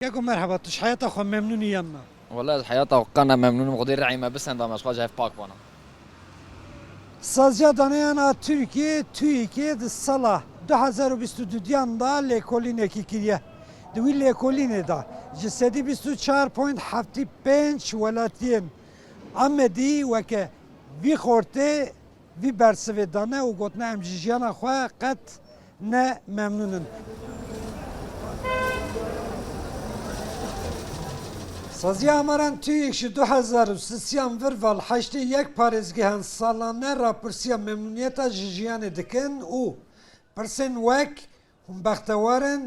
ياكم مرحبا تش حياتك خو ممنوني يما والله الحياة توقعنا ممنون وقدر رعيمة بس عندما مشغول جاي في باك وانا سازیا دانیانا Türkiye de sala 2022 yanda lekolin kiriye. Dwi lekolin da. Cisedi 24.75 ولاتين عمدي وك في خورتي في برسفدانه وقتنا ام جيجانا خو قد نه ممنونن. سازی آماران توی 2023 ورول هشت یک پارێزگەیان ساڵانە راپرسیە مەمنونیەتە ژیانێ دکن و پرسن وەک بەختەوەرن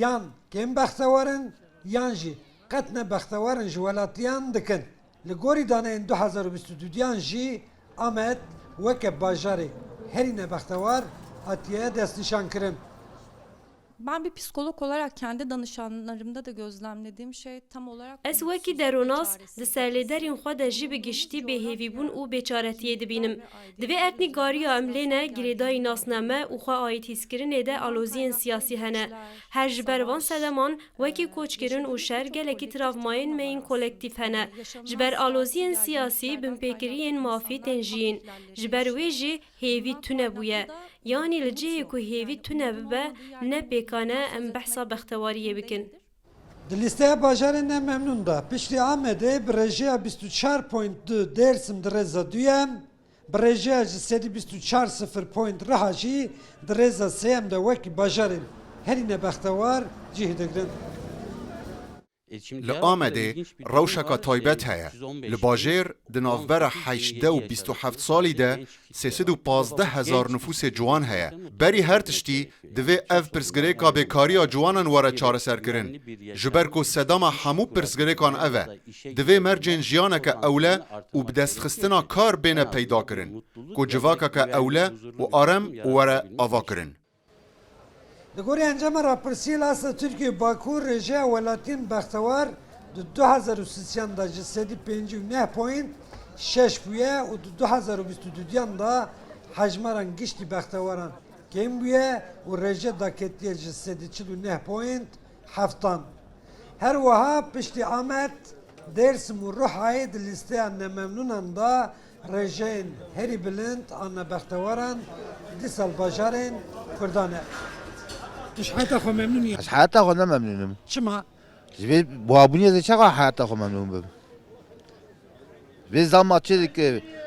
یان کێم بەختەوەرن یان ژی قەت نەبەختەوەرن ji welatiyan dikin. Li gorî daneyên 2022 jî Amed weke bajarê herî nebextewar hatiye destnîşankirin. Ben bir psikolog olarak kendi danışanlarımda da gözlemlediğim şey tam olarak... Ez wekî deronas di serlêderên xwe de jî bi giştî bêhêvîbûn û bêçaretiyê dibînim. Divê etnîkariya em lê ne girêdayî nasname û xwe ayîthîskirinê de aloziyên siyasî hene. Her ji ber van sedeman wekî koçkirin û şer gelekî travmayên me yên kolektif hene. Ji ber aloziyên siyasî binpêkiriyên mafî tên jiyîn. Ji ber wê jî hêvî tune bûye. Yani li cihê ku hêvî tune bibe ne pêkane em behsa bextewariyê bikin. Di lîsteya bajarên ne memnûn da piştî Amedê bi rêjeya 24.2 Dêrsim di rêza duyem, bi rêjeya ji sedî 24.0 point Riha jî di rêza sêyem de wekî bajarên herî nebextewar cih digirin. Li Amedê rewşeka taybet heye. Li bajêr di navbera 18 û 27 salî de 315,000 nüfusê ciwan heye. Berî her tiştî divê ev pirsgirêka bêkariya ciwanan were çareserkirin. Ji ber ku sedama hemû pirsgirêkan ev e, divê mercên jiyaneke ewle û bi destxistina kar bêne peyda kirin, ku civakeke ewle û arem were ava kirin. Li gorî encama rapirsiyê Lasta Tirkiye Bakur rêjeya welatiyên bextewar di 2023 da ji sedî 59 point 6 bûye û di 2022 da hejmaran giştî bextewaran kêm bûye û rêje daketiye ji sedî 49 point 7. Her wiha piştî Amed, Dêrsim û Rihayê di lîsteya nememnûnan da rêjeyên herî bilind an nebextewaran dîsal bajarên Kurdan e. Tuş hayata xwe memnûn از حیات خود نممنونم çima? به بابونی از چقدر حیات خود ممنون بم به زمان چیزی که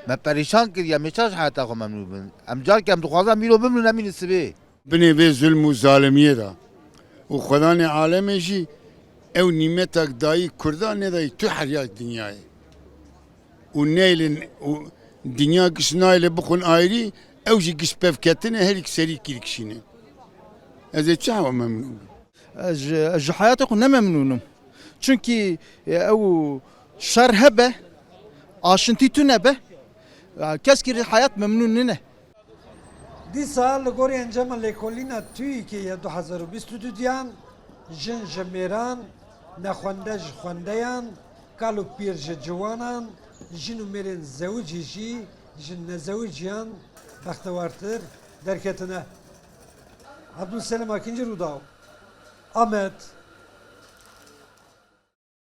من پریشان کردیم میچاش حیات خود ممنون بم امجار که هم تو خوازم میرو بمنون نمی نسبه بنی به ظلم و ظالمیه دا و خدا نه عالمه جی او نیمتک دایی کردان ندایی تو حریات دنیای و نیلن و دنیا کش نایل بخون آیری او جی کش پفکتنه هر یک سری کلکشینه از چه هم ممنون از حیات خود نممنونم çünkü او şer hebe aşıntı tünebe keskiri hayat memnun ne Dîsa li gorî encama lêkolîna Tirkiyeyê 2022 jin ji mêran, nexwende ji xwendeyan, kal û pîr ji ciwanan, jin û mêrên zewicî jî ji nezewiciyan bextewartir derketine. Abdülselim Akinci Rudaw, Amed,